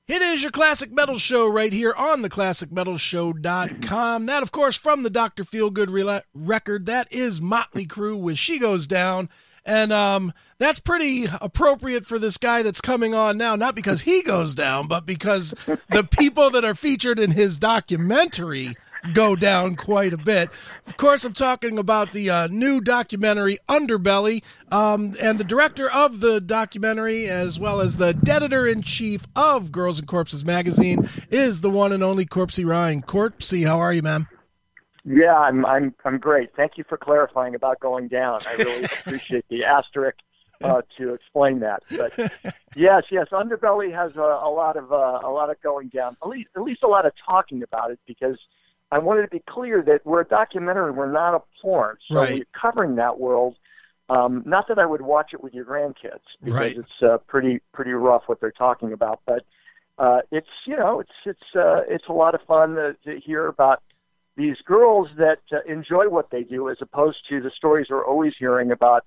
It is your Classic Metal Show right here on the ClassicMetalShow.com. That, of course, from the Dr. Feelgood record, that is Motley Crue with She Goes Down. And that's pretty appropriate for this guy that's coming on now, not because he goes down, but because the people that are featured in his documentary go down quite a bit. Of course, I'm talking about the new documentary, Underbelly, and the director of the documentary, as well as the editor-in-chief of Girls and Corpses magazine, is the one and only Corpsey Rhine. Corpsey, how are you, man? Yeah, I'm great. Thank you for clarifying about going down. I really appreciate the asterisk to explain that. But yes, Underbelly has a lot of going down. At least a lot of talking about it, because I wanted to be clear that we're a documentary, we're not a porn. So right. We're covering that world. Not that I would watch it with your grandkids, because right. It's pretty rough what they're talking about. But it's a lot of fun to hear about these girls that enjoy what they do, as opposed to the stories we're always hearing about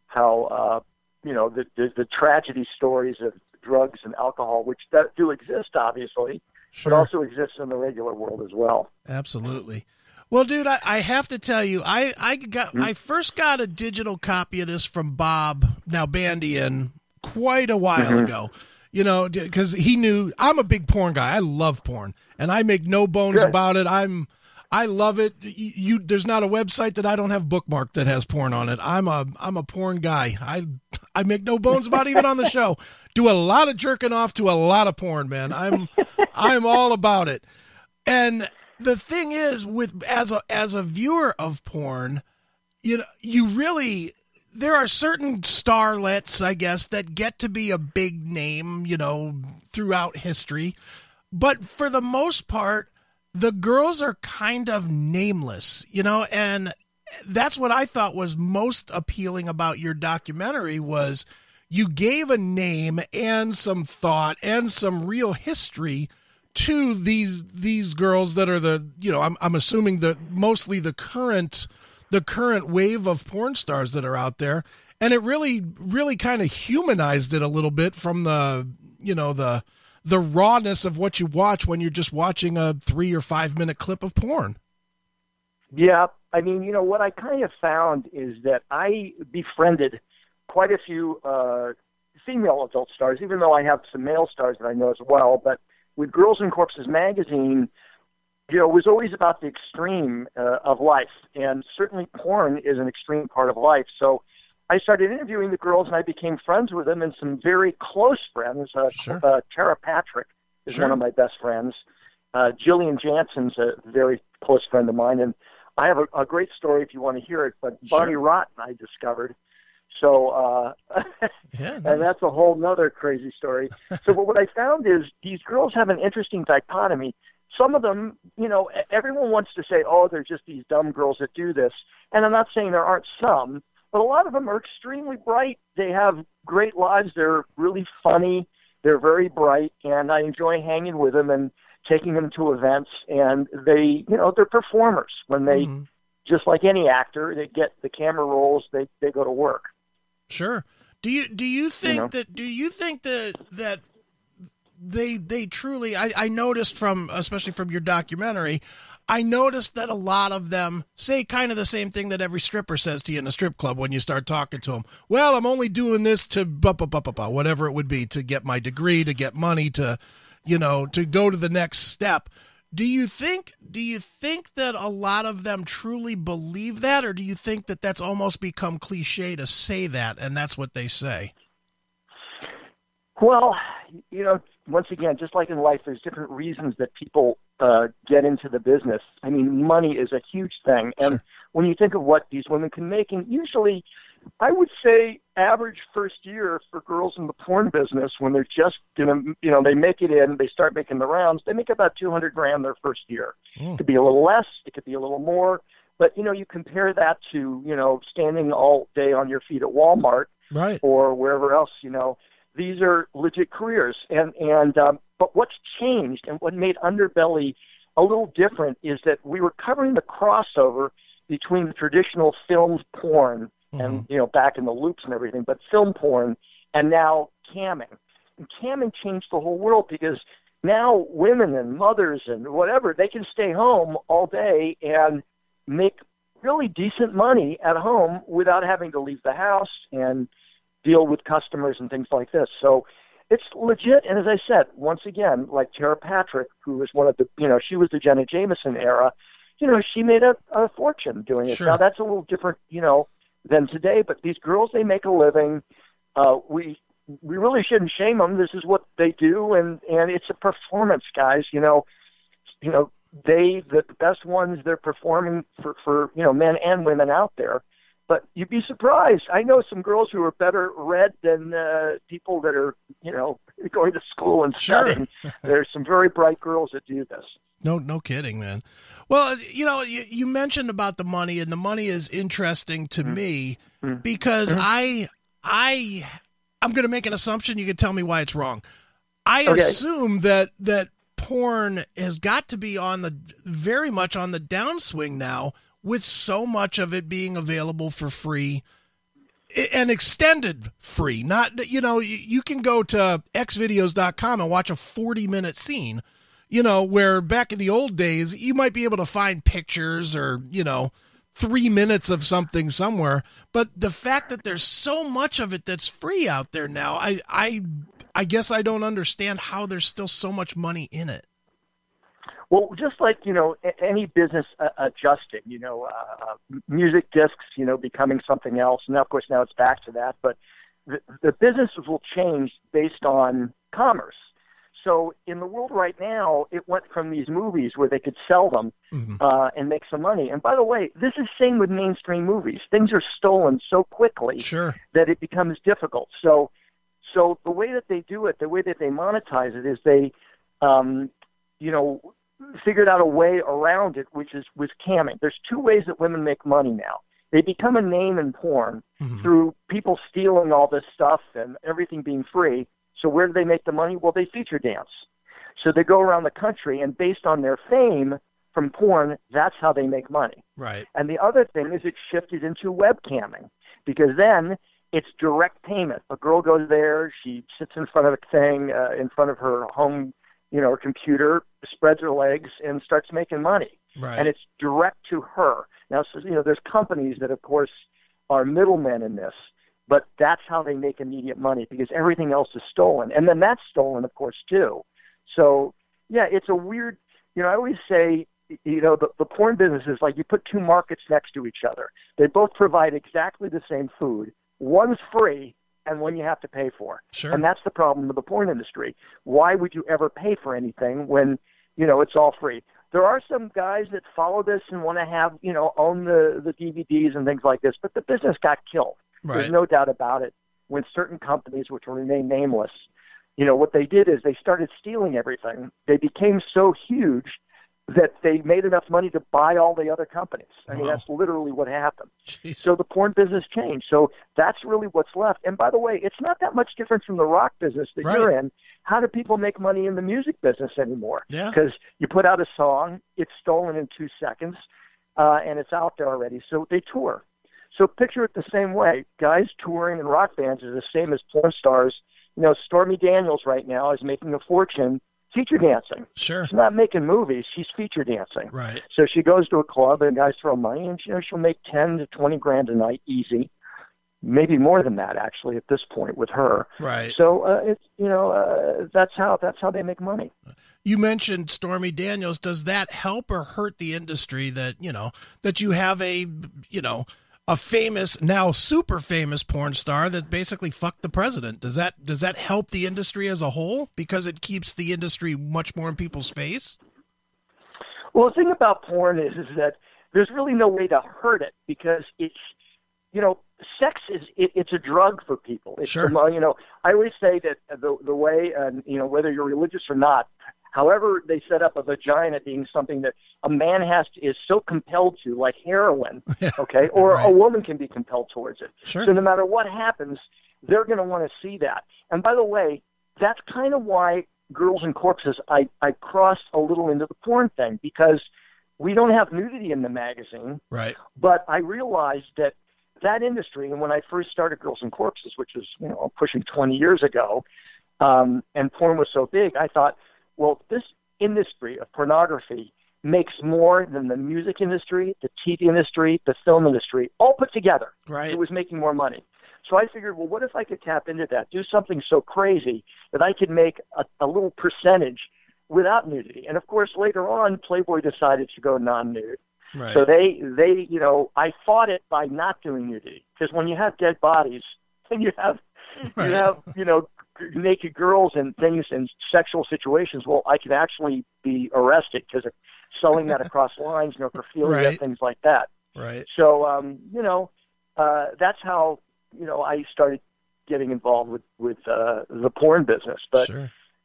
how the tragedy stories of drugs and alcohol, which do exist, obviously. Sure. But also exists in the regular world as well. Absolutely. Well, dude, I have to tell you, I first got a digital copy of this from Bob, now Bandian, quite a while ago. You know, because he knew I'm a big porn guy. I love porn, and I make no bones about it. I love it. There's not a website that I don't have bookmarked that has porn on it. I'm a porn guy. I make no bones about it, even on the show. Do a lot of jerking off to a lot of porn, man. I'm all about it. And the thing is, as a viewer of porn, you really, there are certain starlets, I guess, that get to be a big name, throughout history. But for the most part, the girls are kind of nameless, and that's what I thought was most appealing about your documentary was you gave a name and some thought and some real history to these girls that are I'm assuming mostly the current wave of porn stars that are out there, and it really kind of humanized it a little bit from the rawness of what you watch when you're just watching a 3 or 5 minute clip of porn. Yeah, I mean, what I kind of found is that I befriended quite a few female adult stars, even though I have some male stars that I know as well. But with Girls and Corpses magazine, it was always about the extreme of life, and certainly porn is an extreme part of life. So I started interviewing the girls, and I became friends with them, and some very close friends. Sure. Tara Patrick is Sure. one of my best friends. Jillian Jansen's a very close friend of mine, and I have a great story if you want to hear it, but Sure. Bonnie Rotten I discovered. So, yeah, nice. and that's a whole nother crazy story. So what I found is these girls have an interesting dichotomy. Some of them, everyone wants to say, oh, they're just these dumb girls that do this. And I'm not saying there aren't some, but a lot of them are extremely bright. They have great lives. They're really funny. They're very bright, and I enjoy hanging with them and taking them to events. And they, they're performers. When they, just like any actor, they get the camera rolls, they go to work. Sure. Do you think that they truly, I noticed especially from your documentary, I noticed that a lot of them say kind of the same thing that every stripper says to you in a strip club when you start talking to them. Well, I'm only doing this to whatever it would be, to get my degree, to get money, to go to the next step. Do you think that a lot of them truly believe that, or do you think that that's almost become cliche to say that, and that's what they say? Well, once again, just like in life, there's different reasons that people get into the business. I mean, money is a huge thing. And Sure. When you think of what these women can make, and usually I would say average first year for girls in the porn business, when they're just they make it in, they start making the rounds, they make about $200,000 their first year. It could be a little less, it could be a little more, but you compare that to standing all day on your feet at Walmart, right, or wherever else. These are legit careers, but what's changed and what made Underbelly a little different is that we were covering the crossover between the traditional filmed porn and back in the loops and everything, but film porn, and now camming. camming changed the whole world because now women and mothers and whatever, they can stay home all day and make really decent money at home without having to leave the house and deal with customers and things like this. So it's legit. And as I said, once again, like Tara Patrick, who was one of the, she was the Jenna Jameson era, she made a fortune doing it. Sure. Now that's a little different, than today, but these girls, they make a living. We really shouldn't shame them. This is what they do. And it's a performance, guys, the best ones, they're performing for men and women out there. But you'd be surprised. I know some girls who are better read than people that are, going to school and studying. Sure. There's some very bright girls that do this. No kidding, man. Well, you mentioned about the money, and the money is interesting to me because I'm going to make an assumption. You can tell me why it's wrong. I assume that porn has got to be very much on the downswing now, with so much of it being available for free and extended free. Not, you can go to xvideos.com and watch a 40-minute scene, where back in the old days, you might be able to find pictures or, 3 minutes of something somewhere. But the fact that there's so much of it that's free out there now, I guess I don't understand how there's still so much money in it. Well, just like, any business adjusting, music discs, becoming something else. And now, of course, now it's back to that. But the businesses will change based on commerce. So in the world right now, it went from these movies where they could sell them and make some money. And by the way, this is same with mainstream movies. Things are stolen so quickly that it becomes difficult. So the way that they do it, the way that they monetize it is they, figured out a way around it, which is with camming. There's two ways that women make money now. They become a name in porn through people stealing all this stuff and everything being free. So where do they make the money? Well, they feature dance. So they go around the country, and based on their fame from porn, that's how they make money. Right. And the other thing is it shifted into webcamming, because then it's direct payment. A girl goes there, she sits in front of a thing, in front of her home, her computer, spreads her legs, and starts making money. Right. And it's direct to her. Now, so, there's companies that, of course, are middlemen in this, but that's how they make immediate money, because everything else is stolen. And then that's stolen, of course, too. So, yeah, it's a weird, I always say, the porn business is like you put two markets next to each other. They both provide exactly the same food. One's free, and one you have to pay for. Sure. And that's the problem with the porn industry. Why would you ever pay for anything when, it's all free? There are some guys that follow this and want to have, own the DVDs and things like this, but the business got killed. Right. There's no doubt about it. When certain companies, which will remain nameless, what they did is they started stealing everything. They became so huge that they made enough money to buy all the other companies. I mean, that's literally what happened. Jeez. So the porn business changed. So that's really what's left. And by the way, it's not that much different from the rock business that you're in. How do people make money in the music business anymore? Yeah. Because you put out a song, it's stolen in 2 seconds, and it's out there already. So they tour. So picture it the same way. Guys touring in rock bands is the same as porn stars. Stormy Daniels right now is making a fortune feature dancing. Sure. She's not making movies. She's feature dancing. Right. So she goes to a club and guys throw money, and she'll make 10 to 20 grand a night easy. Maybe more than that, actually, at this point with her. Right. So it's that's how they make money. You mentioned Stormy Daniels. Does that help or hurt the industry that that you have a famous, now super famous porn star that basically fucked the president? Does that help the industry as a whole because it keeps the industry much more in people's face? Well, the thing about porn is that there's really no way to hurt it, because it's, sex it's a drug for people. It's sure. I always say that the way, whether you're religious or not, however they set up a vagina being something that a man is so compelled to, like heroin, okay, or a woman can be compelled towards it. Sure. So no matter what happens, they're going to want to see that. And by the way, that's kind of why Girls and Corpses, I crossed a little into the porn thing, because we don't have nudity in the magazine. Right. But I realized that industry, and when I first started Girls and Corpses, which was pushing 20 years ago, and porn was so big, I thought, well, this industry of pornography makes more than the music industry, the TV industry, the film industry, all put together. Right. It was making more money. So I figured, well, what if I could tap into that, do something so crazy that I could make a little percentage without nudity? And, of course, later on, Playboy decided to go non-nude. Right. So they, you know, I fought it by not doing nudity, because when you have dead bodies and you have, you know, naked girls and things in sexual situations, well, I could actually be arrested because of selling that across lines, necrophilia, things like that. Right. So, you know, that's how, you know, I started getting involved with the porn business. But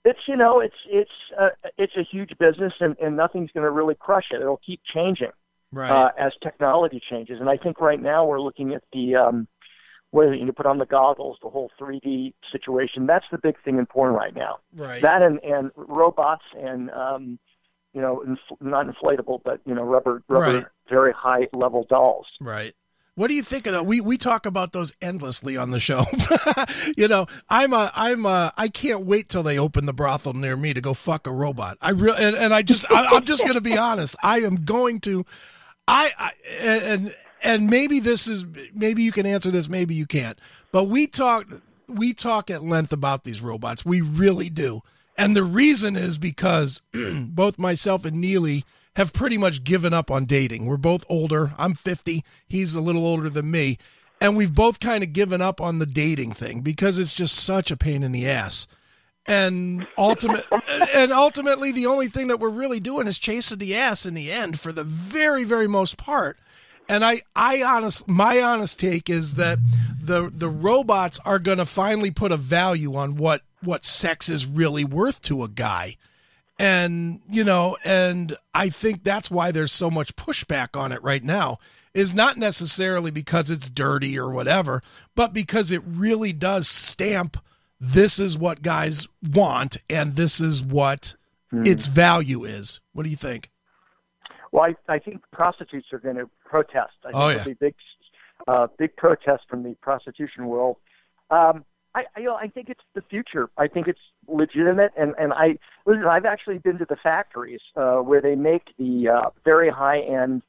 it's, you know, it's a huge business, and nothing's going to really crush it. It'll keep changing as technology changes. And I think right now we're looking at the where you put on the goggles, the whole 3D situation. That's the big thing in porn right now. Right. That and robots and you know, not inflatable, but you know, rubber, very high level dolls. Right. What do you think of that? We talk about those endlessly on the show. You know, I can't wait till they open the brothel near me to go fuck a robot. I'm just going to be honest. I am going to, and maybe you can answer this, maybe you can't, but we talk at length about these robots. We really do. And the reason is because both myself and Neeley have pretty much given up on dating. We're both older. I'm 50. He's a little older than me. And we've both kind of given up on the dating thing because it's just such a pain in the ass. And ultimately, the only thing that we're really doing is chasing the ass in the end for the very, very most part. And my honest take is that the robots are going to finally put a value on what sex is really worth to a guy. And, you know, and I think that's why there's so much pushback on it right now, is not necessarily because it's dirty or whatever, but because it really does stamp, this is what guys want and this is what its value is. What do you think? Well, I think prostitutes are going to protest. I think there'll be big protest from the prostitution world. I think it's the future. I think it's legitimate, and I've actually been to the factories where they make the very high-end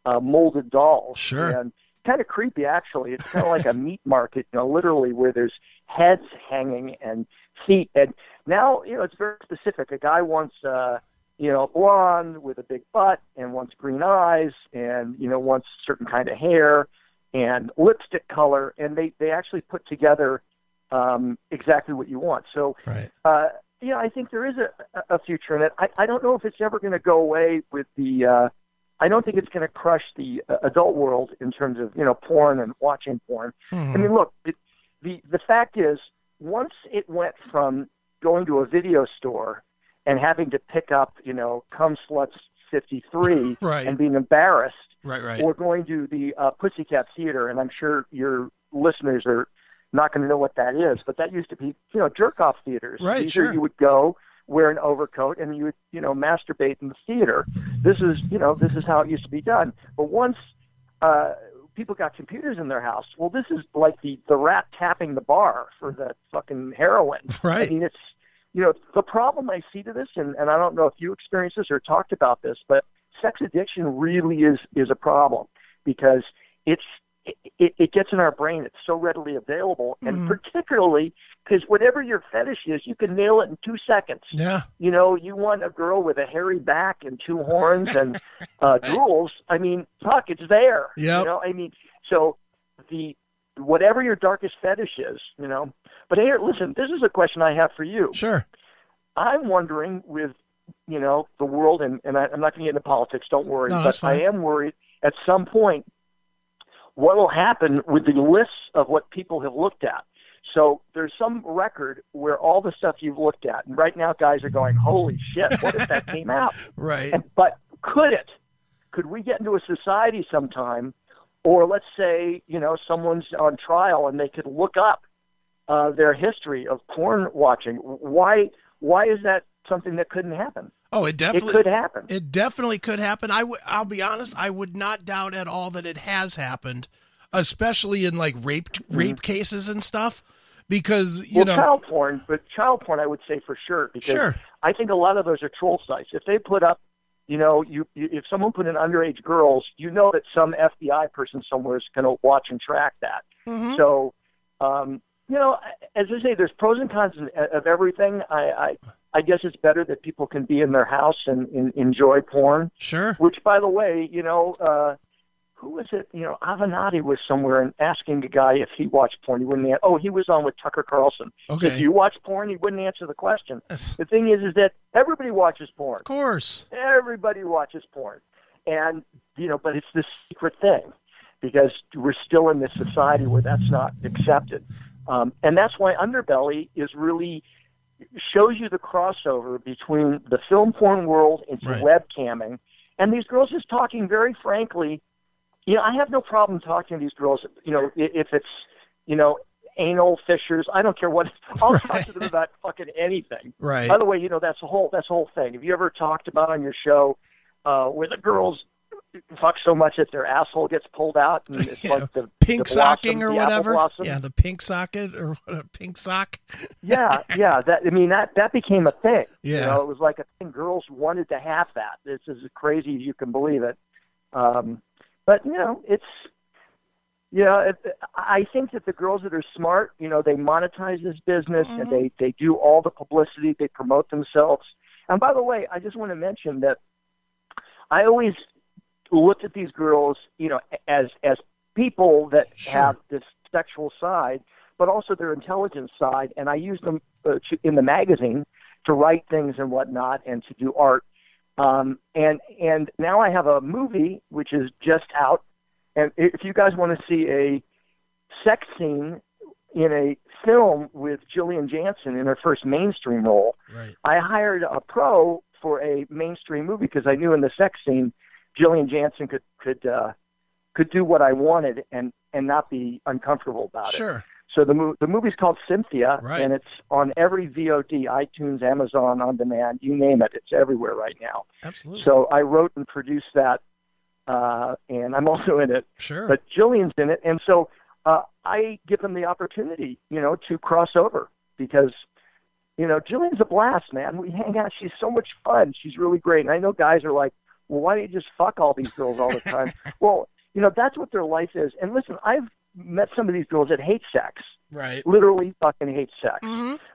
molded dolls. Sure. And kind of creepy, actually. It's kind of like a meat market, you know, literally, where there's heads hanging and feet. And now, you know, it's very specific. A guy wants, you know, blonde with a big butt, and wants green eyes, and, you know, wants a certain kind of hair and lipstick color, and they actually put together exactly what you want. So, you know, I think there is a future in it. I don't know if it's ever going to go away with the, I don't think it's going to crush the adult world in terms of, you know, porn and watching porn. I mean, look, the fact is, once it went from going to a video store and having to pick up, you know, Cum Sluts 53 and being embarrassed, or going to the Pussycat Theater, and I'm sure your listeners are not going to know what that is, but that used to be, you know, jerk-off theaters. Right, These are, you would go, wear an overcoat, and you would, you know, masturbate in the theater. This is how it used to be done. But once people got computers in their house, well, this is like the rat tapping the bar for the fucking heroin. Right. I mean, it's, you know, the problem I see to this, and I don't know if you experienced this or talked about this, but sex addiction really is a problem, because it gets in our brain. It's so readily available, and particularly because whatever your fetish is, you can nail it in 2 seconds. Yeah. You know, you want a girl with a hairy back and 2 horns and drools. I mean, fuck, it's there. Yeah. You know, I mean, so whatever your darkest fetish is, you know. But here, listen, this is a question I have for you. Sure. I'm wondering with, you know, the world, and I'm not going to get into politics, don't worry, but I am worried at some point what will happen with the lists of what people have looked at. So there's some record where all the stuff you've looked at, and right now guys are going, holy shit, what if that came out? Right. But could we get into a society sometime, or let's say, you know, someone's on trial and they could look up their history of porn watching. Why is that something that couldn't happen? Oh, it could happen. It definitely could happen. I'll be honest, I would not doubt at all that it has happened, especially in like rape cases and stuff, because, you know. Child porn, I would say for sure, because Sure. I think a lot of those are troll sites. If they put up, you know, if someone put in underage girls, you know that some FBI person somewhere is going to watch and track that. Mm-hmm. So, you know, as I say, there's pros and cons of everything. I guess it's better that people can be in their house and enjoy porn. Sure. Which, by the way, you know, who was it? You know, Avenatti was somewhere and asking a guy if he watched porn. He wouldn't answer. Oh, he was on with Tucker Carlson. Okay. If you watch porn, he wouldn't answer the question. Yes. The thing is that everybody watches porn. Of course. Everybody watches porn. And, you know, but it's this secret thing because we're still in this society where that's not accepted. And that's why Underbelly is really shows you the crossover between the film porn world and webcamming. And these girls just talking very frankly. You know, I have no problem talking to these girls, you know, if it's, you know, anal fissures. I don't care what. I'll talk to them about fucking anything. Right. By the way, you know, that's the whole thing. Have you ever talked about on your show where the girls fuck so much that their asshole gets pulled out and it's like the pink the socking blossom, or the whatever? blossom? Yeah, the pink socket or what, pink sock. Yeah. That became a thing. Yeah. You know, it was like a thing. Girls wanted to have that. It's as crazy as you can believe it. But, you know, it's, you know, I think that the girls that are smart, you know, they monetize this business and they do all the publicity, they promote themselves. And by the way, I just want to mention that I always looked at these girls, you know, as people that have this sexual side, but also their intelligence side. And I used them in the magazine to write things and whatnot and to do art. And now I have a movie which is just out, and if you guys want to see a sex scene in a film with Jillian Jansen in her first mainstream role, I hired a pro for a mainstream movie because I knew in the sex scene Jillian Jansen could do what I wanted and not be uncomfortable about it. So the movie's called CYNTHIA, and it's on every VOD, iTunes, Amazon On Demand, you name it. It's everywhere right now. Absolutely. So I wrote and produced that, and I'm also in it. But Jillian's in it, and so I give them the opportunity, you know, to cross over because, you know, Jillian's a blast, man. We hang out. She's so much fun. She's really great. And I know guys are like, well, why don't you just fuck all these girls all the time? Well, you know, that's what their life is. And listen, I've met some of these girls that hate sex. Literally fucking hate sex.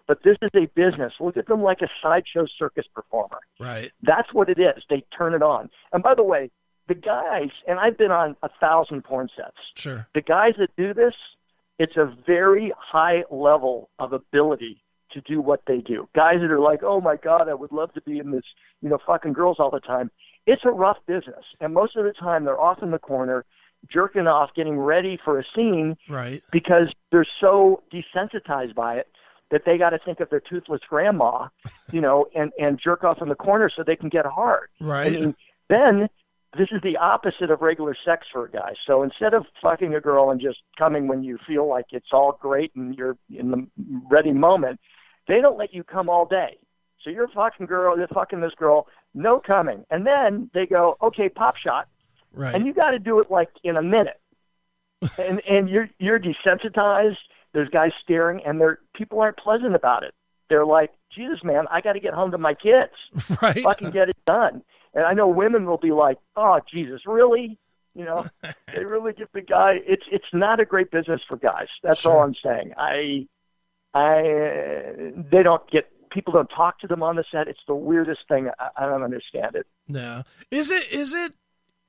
But this is a business. Look at them like a sideshow circus performer. That's what it is. They turn it on. And by the way, the guys, and I've been on 1,000 porn sets. The guys that do this, it's a very high level of ability to do what they do. Guys that are like, oh my God, I would love to be in this, you know, fucking girls all the time. It's a rough business. And most of the time they're off in the corner jerking off, getting ready for a scene because they're so desensitized by it that they got to think of their toothless grandma, you know, and jerk off in the corner so they can get hard. I mean, then this is the opposite of regular sex for a guy. So instead of fucking a girl and just coming when you feel like it's all great and you're in the ready moment, they don't let you come all day. So you're fucking this girl, no coming. And then they go, okay, pop shot. And you got to do it like in a minute. and you're desensitized. There's guys staring, and people aren't pleasant about it. They're like, Jesus, man, I got to get home to my kids. Fucking get it done. And I know women will be like, oh, Jesus, really? You know, they really get the guy. It's not a great business for guys. That's all I'm saying. They don't get, people don't talk to them on the set. It's the weirdest thing. I don't understand it. No. Is it,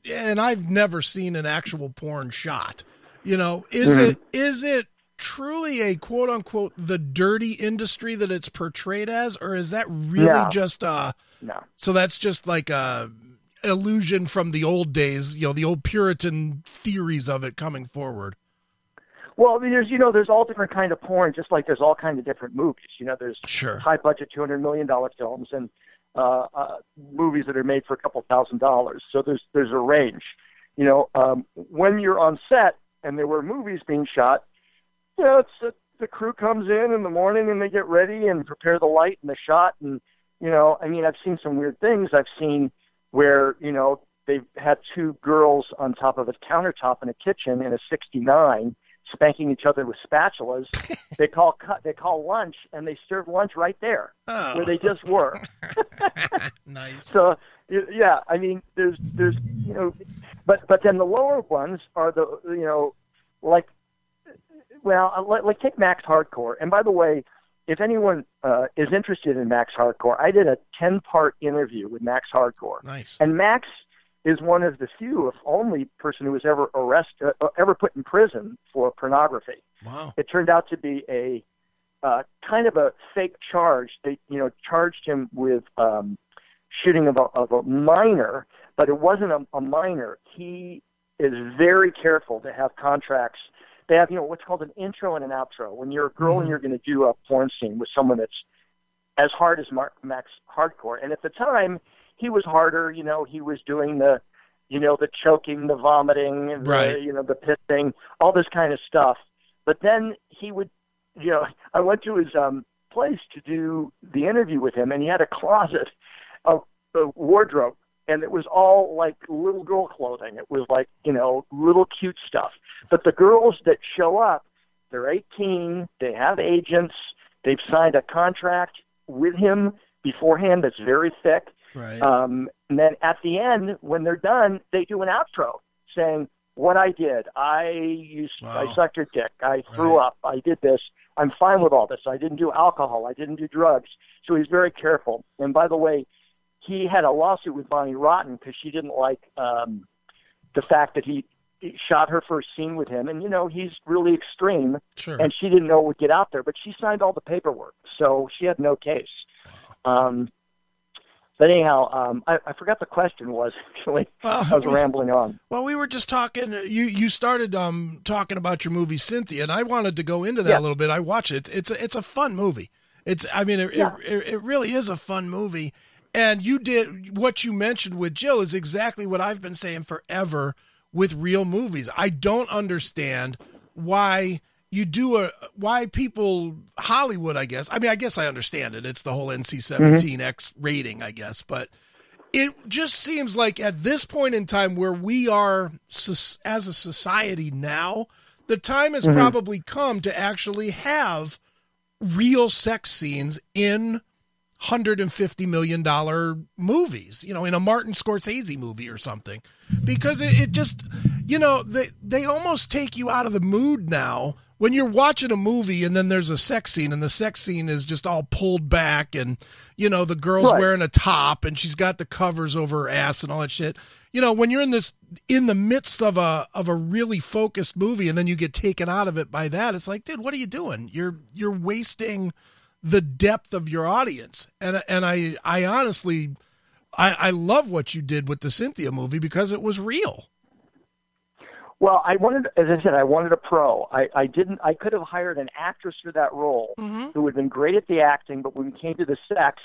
and I've never seen an actual porn shot, you know, is it truly a quote unquote, the dirty industry that it's portrayed as, or is that really just no. So that's just like a illusion from the old days, you know, the old Puritan theories of it coming forward? Well, there's all different kind of porn, just like there's all kinds of different movies. You know, there's high budget $200 million films and movies that are made for a couple $1,000. So there's a range. You know, when you're on set and there were movies being shot, you know, the crew comes in the morning and they get ready and prepare the light and the shot. And, you know, I mean, I've seen some weird things. I've seen where, you know, they've had two girls on top of a countertop in a kitchen in a 69 spanking each other with spatulas. They call lunch, and they serve lunch right there where they just were. Nice. So yeah, I mean, there's but then the lower ones are the like take Max Hardcore. And by the way, if anyone is interested in Max Hardcore, I did a 10-part interview with Max Hardcore. Nice. And Max is one of the few, if only, person who was ever put in prison for pornography. Wow. It turned out to be a kind of a fake charge. They charged him with shooting of a minor, but it wasn't a minor. He is very careful to have contracts. They have, what's called an intro and an outro. When you're a girl and you're going to do a porn scene with someone that's as hard as Max Hardcore. And at the time, he was harder. He was doing the choking, the vomiting, right. The pissing, all this kind of stuff. But then he would, I went to his place to do the interview with him, and he had a closet of wardrobe. And it was all like little girl clothing. It was like, little cute stuff. But the girls that show up, they're 18, they have agents, they've signed a contract with him beforehand that's very thick. Right. And then at the end, when they're done, they do an outro saying, what I did, I sucked your dick, I threw up, I did this, I'm fine with all this, I didn't do alcohol, I didn't do drugs. So he's very careful. And by the way, he had a lawsuit with Bonnie Rotten because she didn't like the fact that he shot her first scene with him. And, he's really extreme. Sure. And she didn't know it would get out there. But she signed all the paperwork, so she had no case. Wow. But anyhow, I forgot the question was, actually. I was rambling on. Well, we were just talking. You started talking about your movie, Cynthia, and I wanted to go into that a little bit. I watched it. It's a fun movie. It really is a fun movie. And you did what you mentioned with Jill is exactly what I've been saying forever with real movies. I don't understand why people, Hollywood, I guess. I mean, I guess I understand it. It's the whole NC-17X rating, I guess. But it just seems like at this point in time where we are as a society now, the time has probably come to actually have real sex scenes in $150 million movies, in a Martin Scorsese movie or something, because it just, they almost take you out of the mood now when you're watching a movie and then there's a sex scene and the sex scene is just all pulled back and, the girl's wearing a top and she's got the covers over her ass and all that shit. When you're in the midst of a really focused movie and then you get taken out of it by that, it's like, dude, what are you doing? You're wasting the depth of your audience. And I honestly, I love what you did with the Cynthia movie because it was real. Well, I wanted a pro. I could have hired an actress for that role who would have been great at the acting, but when it came to the sex,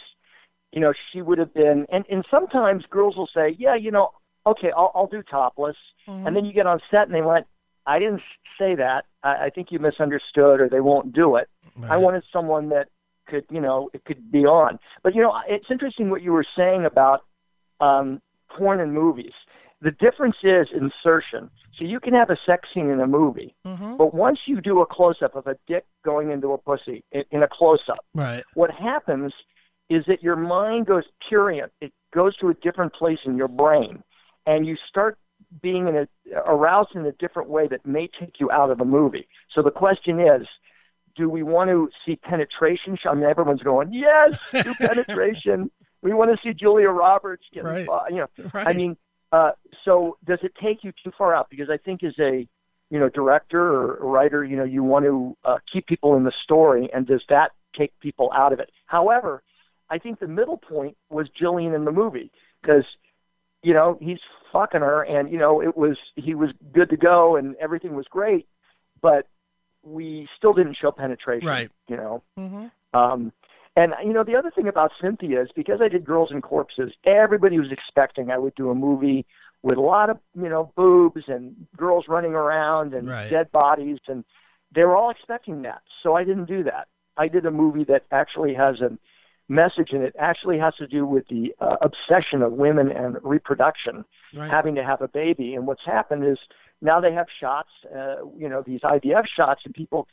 she would have been, and sometimes girls will say, yeah, okay, I'll do topless. And then you get on set and they went, I didn't say that. I think you misunderstood, or they won't do it. Right. I wanted someone that could, it could be on. But, it's interesting what you were saying about porn and movies. The difference is insertion. So you can have a sex scene in a movie, but once you do a close-up of a dick going into a pussy in a close-up, right, what happens is that your mind goes purient. It goes to a different place in your brain, and you start being aroused in a different way that may take you out of the movie. So the question is, do we want to see penetration? I mean, everyone's going, yes, do penetration. We want to see Julia Roberts get, right. Right. I mean, so does it take you too far out? Because I think as a, director or writer, you want to keep people in the story, and does that take people out of it? However, I think the middle point was Jillian in the movie, because, he's fucking her, and, he was good to go, and everything was great, but we still didn't show penetration, right. And, the other thing about Cynthia is because I did Girls and Corpses, everybody was expecting I would do a movie with a lot of, boobs and girls running around and right. dead bodies, and they were all expecting that. So I didn't do that. I did a movie that actually has a message, and it actually has to do with the obsession of women and reproduction, having to have a baby. And what's happened is now they have shots, these IVF shots, and people,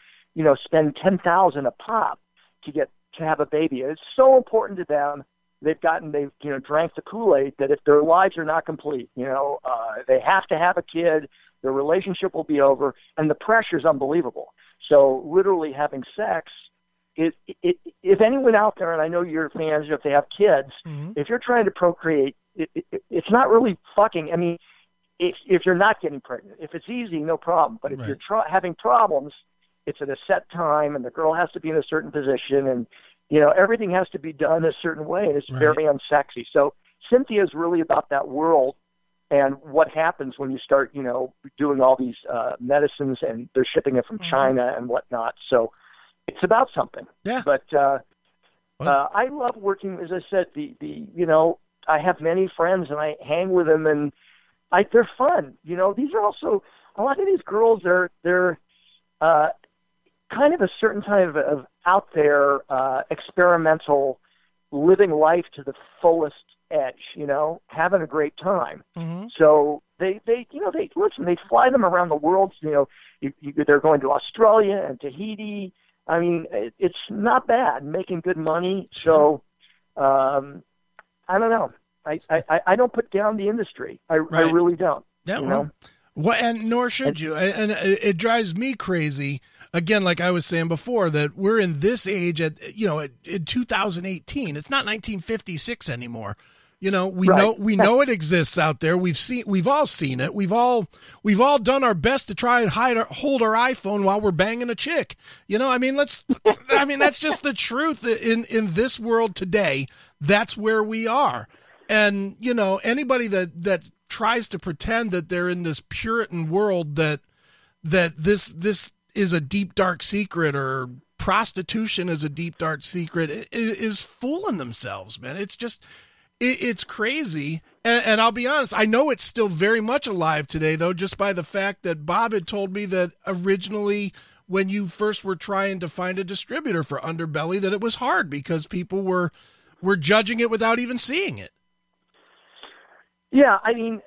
spend $10,000 a pop to have a baby. And it's so important to them. They've drank the Kool-Aid that if their lives are not complete, they have to have a kid, their relationship will be over, and the pressure is unbelievable. So literally having sex, if anyone out there, and I know you're fans, if they have kids, if you're trying to procreate, it's not really fucking. I mean, if you're not getting pregnant, if it's easy, no problem. But if you're having problems, it's at a set time, and the girl has to be in a certain position, and everything has to be done a certain way, and it's very unsexy. So CYNTHIA is really about that world and what happens when you start, doing all these medicines, and they're shipping it from China and whatnot. So it's about something. Yeah. But I love working, as I said, I have many friends, and I hang with them, and they're fun. These are also, a lot of these girls, they're kind of a certain type of out there, experimental, living life to the fullest edge, having a great time. So they listen, they fly them around the world. They're going to Australia and Tahiti. I mean, it's not bad, making good money. So, I don't know. I don't put down the industry. I really don't. Yeah, well, and nor should you. And it drives me crazy. Again, like I was saying before, that we're in this age in 2018. It's not 1956 anymore. We know it exists out there. We've all seen it. We've all done our best to try and hold our iPhone while we're banging a chick. That's just the truth in this world today. That's where we are. And, anybody that tries to pretend that they're in this Puritan world, that this is a deep, dark secret, or prostitution is a deep, dark secret, is fooling themselves, man. It's just, it's crazy. And I'll be honest, I know it's still very much alive today, though, just by the fact that Bob had told me that originally, when you first were trying to find a distributor for Underbelly, that it was hard because people were judging it without even seeing it. Yeah, I mean,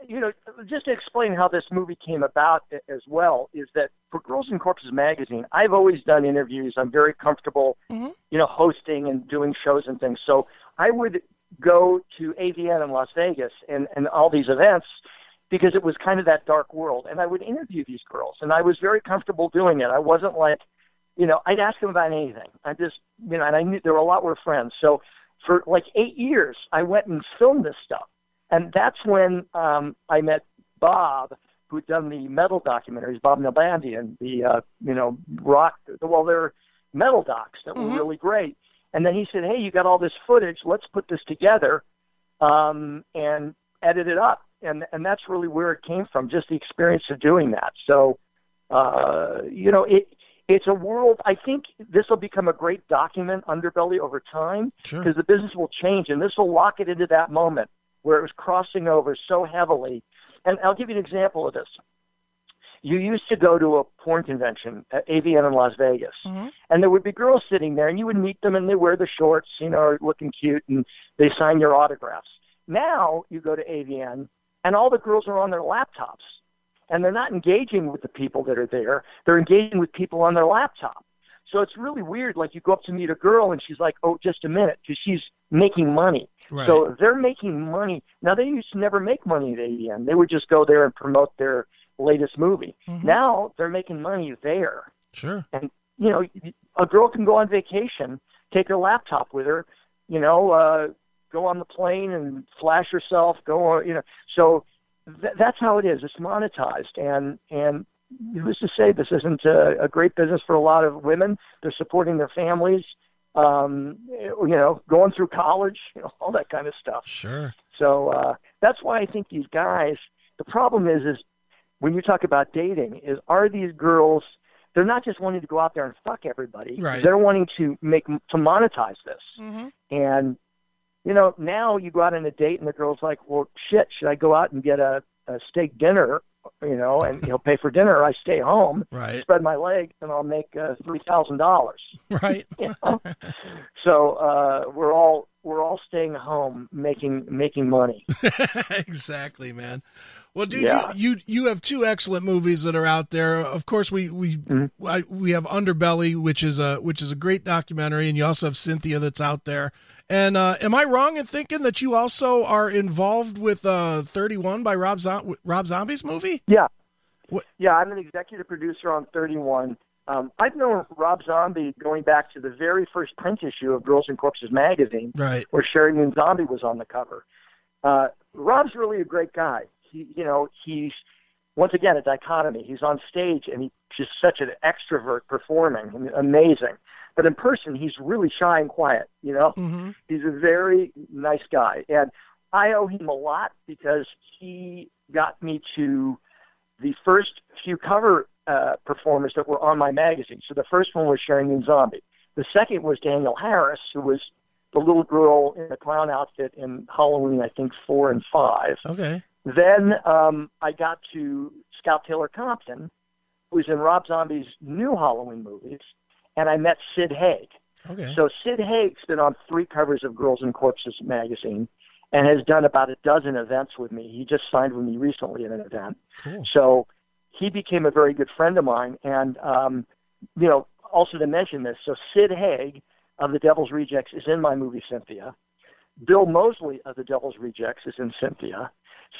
just to explain how this movie came about as well, is that for Girls and Corpses magazine, I've always done interviews. I'm very comfortable, hosting and doing shows and things. So I would go to AVN in Las Vegas and all these events because it was kind of that dark world. And I would interview these girls, and I was very comfortable doing it. I wasn't like, I'd ask them about anything. I just, and I knew there were a lot were friends. So for like 8 years, I went and filmed this stuff. And that's when I met Bob, who'd done the metal documentaries, Bob Nalbandian, the rock. Well, they're metal docs that were really great. And then he said, "Hey, you got all this footage. Let's put this together and edit it up." And that's really where it came from, just the experience of doing that. So, it's a world. I think this will become a great document, Underbelly, over time, because the business will change, and this will lock it into that moment where it was crossing over so heavily. And I'll give you an example of this. You used to go to a porn convention at AVN in Las Vegas, and there would be girls sitting there, and you would meet them, and they wear the shorts, looking cute, and they sign your autographs. Now you go to AVN, and all the girls are on their laptops, and they're not engaging with the people that are there. They're engaging with people on their laptop. So it's really weird. Like, you go up to meet a girl, and she's like, "Oh, just a minute," because she's making money. Right. So they're making money. Now, they used to never make money at AVN. They would just go there and promote their latest movie. Now they're making money there. Sure. And, a girl can go on vacation, take her laptop with her, go on the plane and flash herself, So that's how it is. It's monetized. And who's to say this isn't a great business for a lot of women? They're supporting their families, going through college, all that kind of stuff. Sure. So that's why I think these guys, the problem is when you talk about dating, are these girls, they're not just wanting to go out there and fuck everybody. Right. They're wanting to monetize this. And, now you go out on a date and the girl's like, "Well, shit, should I go out and get a steak dinner and he'll pay for dinner. I stay home, right, spread my legs, and I'll make $3,000. Right. So we're all staying home making money. Exactly, man. Well, dude, you have two excellent movies that are out there. Of course, we have Underbelly, which is a great documentary, and you also have Cynthia that's out there. And am I wrong in thinking that you also are involved with 31 by Rob Zombie's movie? Yeah. Yeah, I'm an executive producer on 31. I've known Rob Zombie going back to the very first print issue of Girls and Corpses magazine, right, where Sheridan Zombie was on the cover. Rob's really a great guy. He's once again a dichotomy. He's on stage and he's just such an extrovert performing, amazing. But in person, he's really shy and quiet. Mm-hmm. He's a very nice guy, and I owe him a lot because he got me to the first few cover performers that were on my magazine. So the first one was Sheridan Zombie. The second was Danielle Harris, who was the little girl in the clown outfit in Halloween, I think 4 and 5. Okay. Then I got to Scout Taylor Compton, who was in Rob Zombie's new Halloween movies, and I met Sid Haig. Okay. So Sid Haig's been on 3 covers of Girls and Corpses magazine and has done about a dozen events with me. He just signed with me recently in an event. Cool. So he became a very good friend of mine. And, also to mention this, so Sid Haig of The Devil's Rejects is in my movie Cynthia. Bill Moseley of The Devil's Rejects is in Cynthia.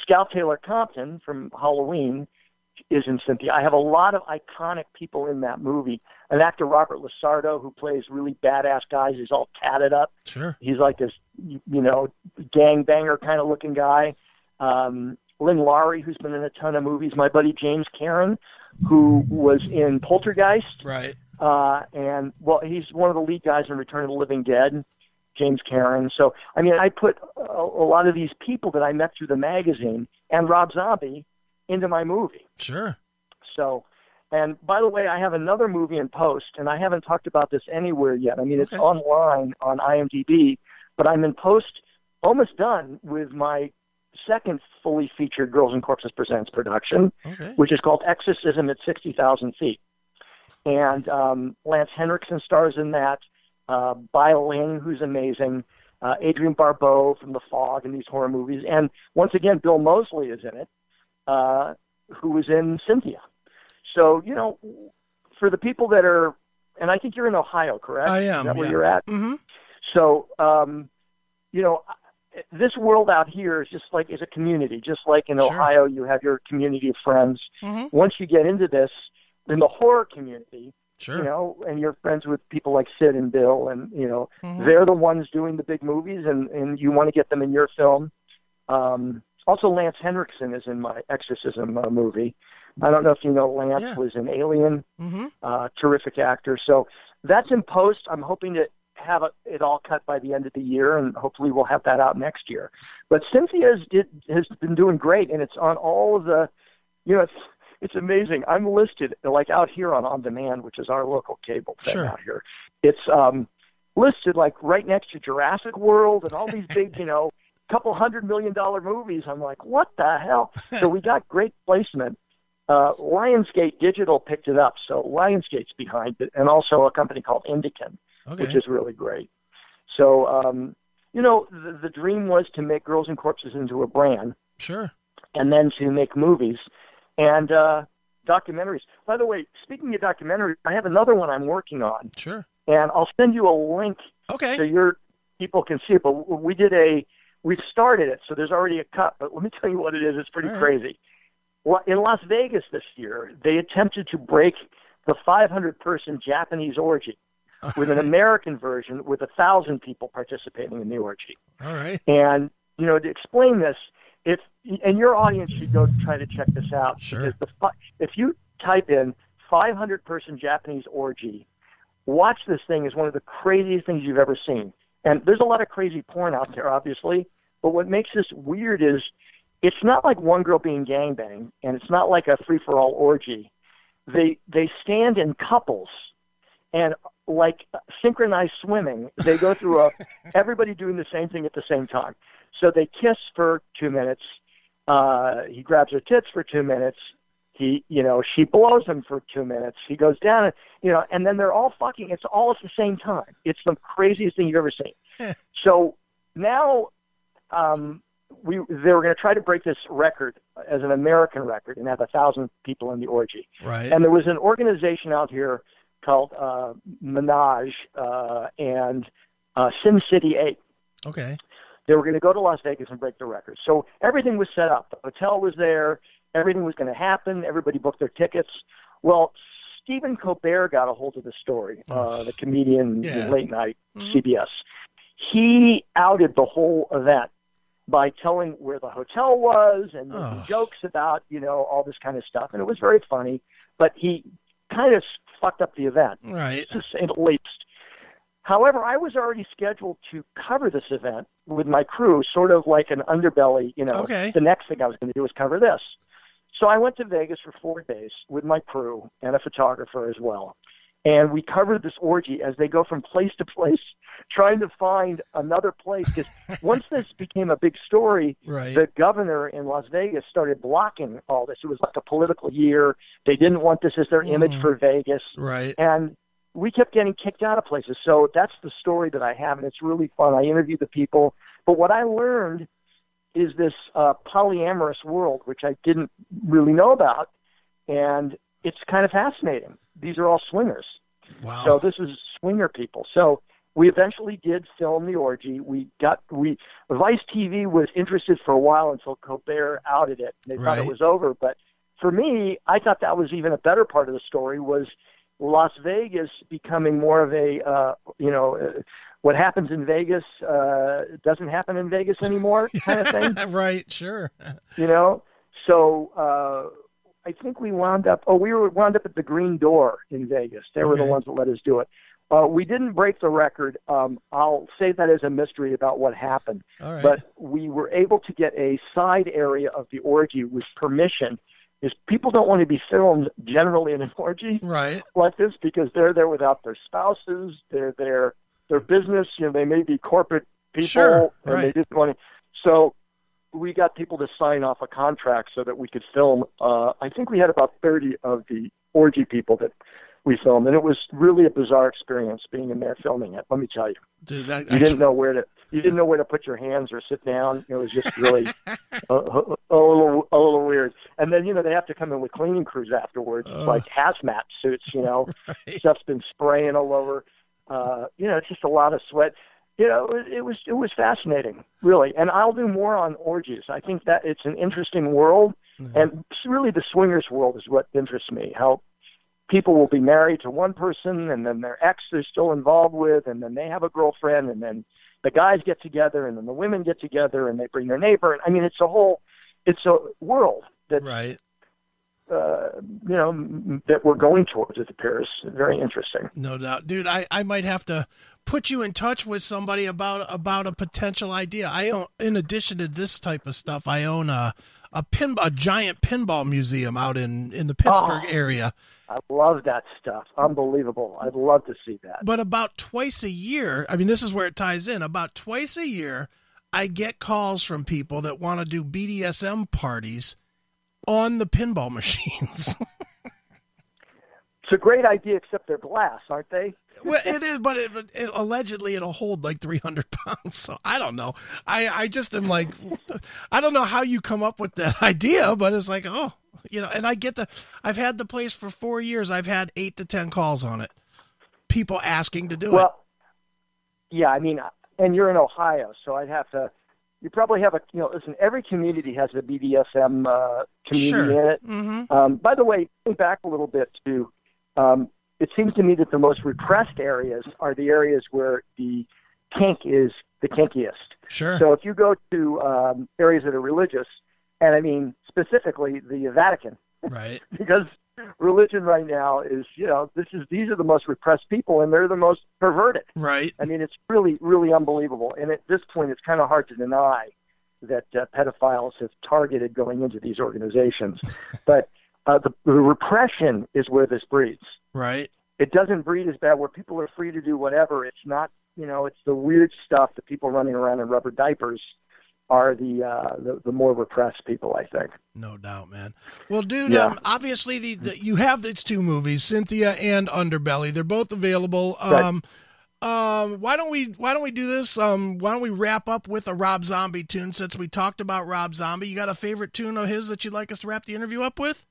Scout Taylor Compton from Halloween is in Cynthia. I have a lot of iconic people in that movie. An actor, Robert Lasardo, who plays really badass guys. He's all tatted up. Sure. He's like this, gangbanger kind of looking guy. Lynn Laurie, who's been in a ton of movies. My buddy James Karen, who was in Poltergeist. Right. He's one of the lead guys in Return of the Living Dead, James Karen. So, I put a lot of these people that I met through the magazine and Rob Zombie into my movie. Sure. So, and by the way, I have another movie in post, and I haven't talked about this anywhere yet. It's online on IMDb, but I'm in post, almost done with my second fully featured Girls and Corpses Presents production, which is called Exorcism at 60,000 Feet. And Lance Henriksen stars in that. Bai Ling, who's amazing. Adrienne Barbeau from The Fog and these horror movies. And once again, Bill Moseley is in it, who was in Cynthia. So, for the people that are, and I think you're in Ohio, correct? I am. Is that where you're at? Mm-hmm. So, this world out here is just like, is a community. Just like in Ohio, you have your community of friends. Mm-hmm. Once you get into this, in the horror community, sure, and you're friends with people like Sid and Bill, and, mm-hmm. they're the ones doing the big movies, and you want to get them in your film. Also, Lance Henriksen is in my Exorcism movie. I don't know if you know Lance was in Alien, mm-hmm. Terrific actor. So that's in post. I'm hoping to have it all cut by the end of the year, and hopefully we'll have that out next year. But Cynthia has been doing great, and it's on all of the, it's amazing. I'm listed, like out here on Demand, which is our local cable thing out here. It's listed like right next to Jurassic World and all these big, couple $100 million movies. I'm like, what the hell? So we got great placement. Lionsgate Digital picked it up, so Lionsgate's behind it, and also a company called Indican, which is really great. So, the dream was to make Girls and Corpses into a brand. Sure. And then to make movies and documentaries. By the way, speaking of documentaries, I have another one I'm working on. Sure. And I'll send you a link so your people can see it. But we've started it, so there's already a cut. But let me tell you what it is. It's pretty crazy. Well, in Las Vegas this year, they attempted to break the 500-person Japanese orgy with an American version with 1,000 people participating in the orgy. All right. And, to explain this, and your audience should go try to check this out. Sure. If you type in 500-person Japanese orgy, watch this thing. Is one of the craziest things you've ever seen. And there's a lot of crazy porn out there, obviously. But what makes this weird is it's not like one girl being gangbanged, and it's not like a free-for-all orgy. They stand in couples, and like synchronized swimming, they go through everybody doing the same thing at the same time. So they kiss for 2 minutes. He grabs her tits for 2 minutes. she blows him for 2 minutes. He goes down, and then they're all fucking. It's all at the same time. It's the craziest thing you've ever seen. So now, they were going to try to break this record as an American record and have 1,000 people in the orgy. Right. And there was an organization out here called Menage and Sin City 8. Okay. They were going to go to Las Vegas and break the record. So everything was set up. The hotel was there. Everything was going to happen. Everybody booked their tickets. Well, Stephen Colbert got a hold of the story, the comedian, late night, CBS. He outed the whole event by telling where the hotel was and making jokes about, all this kind of stuff. And it was very funny, but he kind of fucked up the event, right? To say the least. However, I was already scheduled to cover this event with my crew, sort of like an Underbelly, Okay. The next thing I was going to do was cover this. So I went to Vegas for 4 days with my crew and a photographer as well. And we covered this orgy as they go from place to place, trying to find another place. Because once this became a big story, right. The governor in Las Vegas started blocking all this. It was like a political year. They didn't want this as their image for Vegas. Right. And we kept getting kicked out of places. So that's the story that I have, and it's really fun. I interviewed the people. But what I learned is this polyamorous world, which I didn't really know about, and it's kind of fascinating. These are all swingers. Wow. So this is swinger people. So we eventually did film the orgy. Vice TV was interested for a while until Colbert outed it. They thought it was over. But for me, I thought that was even a better part of the story, was Las Vegas becoming more of a, what happens in Vegas doesn't happen in Vegas anymore kind of thing. Right, sure. So I think we wound up at the Green Door in Vegas. They were the ones that let us do it. We didn't break the record. I'll say that as a mystery about what happened. All right. But we were able to get a side area of the orgy with permission. Is people don't want to be filmed generally in an orgy like this because they're there without their spouses. They're there, their business. They may be corporate people, and they didn't want to. So we got people to sign off a contract so that we could film. I think we had about 30 of the orgy people that we filmed, and it was really a bizarre experience being in there filming it. Let me tell you, dude, you didn't know where to put your hands or sit down. It was just really a little weird. And then they have to come in with cleaning crews afterwards, like hazmat suits. Stuff's been spraying all over. It's just a lot of sweat. It was fascinating, really. And I'll do more on orgies. I think that it's an interesting world, and really the swingers world is what interests me. How people will be married to one person, and then their ex they're still involved with, and then they have a girlfriend, and then the guys get together, and then the women get together, and they bring their neighbor. I mean, it's a world that, that we're going towards, it appears. Very interesting. No doubt. Dude, I might have to put you in touch with somebody about a potential idea. I own, in addition to this type of stuff, I own a giant pinball museum out in the Pittsburgh area. I love that stuff. Unbelievable. I'd love to see that. But about twice a year, I mean, this is where it ties in. About twice a year, I get calls from people that want to do BDSM parties on the pinball machines. It's a great idea, except they're glass, aren't they? Well, it is, but it allegedly it'll hold like 300 pounds. So I don't know. I just am like, I don't know how you come up with that idea, but it's like, and I've had the place for 4 years. I've had 8 to 10 calls on it. People asking to do it. Well, yeah, I mean, and you're in Ohio, so I'd have to, you probably have listen, every community has a BDSM community in it. Mm-hmm. By the way, going back a little bit to, it seems to me that the most repressed areas are the areas where the kink is the kinkiest. Sure. So if you go to areas that are religious, and I mean specifically the Vatican, right? Because religion right now is, these are the most repressed people, and they're the most perverted. Right. I mean, it's really, really unbelievable. And at this point, it's kind of hard to deny that pedophiles have targeted going into these organizations. But the repression is where this breeds. Right. It doesn't breed as bad where people are free to do whatever. It's not, it's the weird stuff, the people running around in rubber diapers. are the more repressed people, I think. No doubt, man. Well, dude, Yeah. obviously you have these two movies, Cynthia and Underbelly. They're both available. Right. Why don't we do this? Why don't we wrap up with a Rob Zombie tune, since we talked about Rob Zombie? You got a favorite tune of his that you'd like us to wrap the interview up with?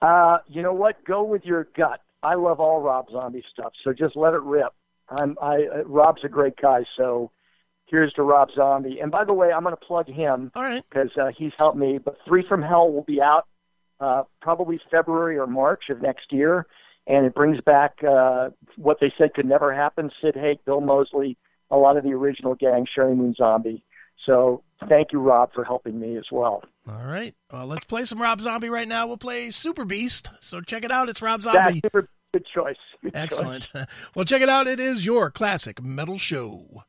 You know what? Go with your gut. I love all Rob Zombie stuff, so just let it rip. Rob's a great guy, so here's to Rob Zombie. And by the way, I'm going to plug him. All right. Because he's helped me. But 3 from Hell will be out probably February or March of next year, and it brings back what they said could never happen: Sid Haig, Bill Moseley, a lot of the original gang, Sherry Moon Zombie. So thank you, Rob, for helping me as well. All right. Well, let's play some Rob Zombie right now. We'll play Super Beast. So check it out. It's Rob Zombie. That's super good choice. Good Excellent. choice. Well, check it out. It is your classic metal show.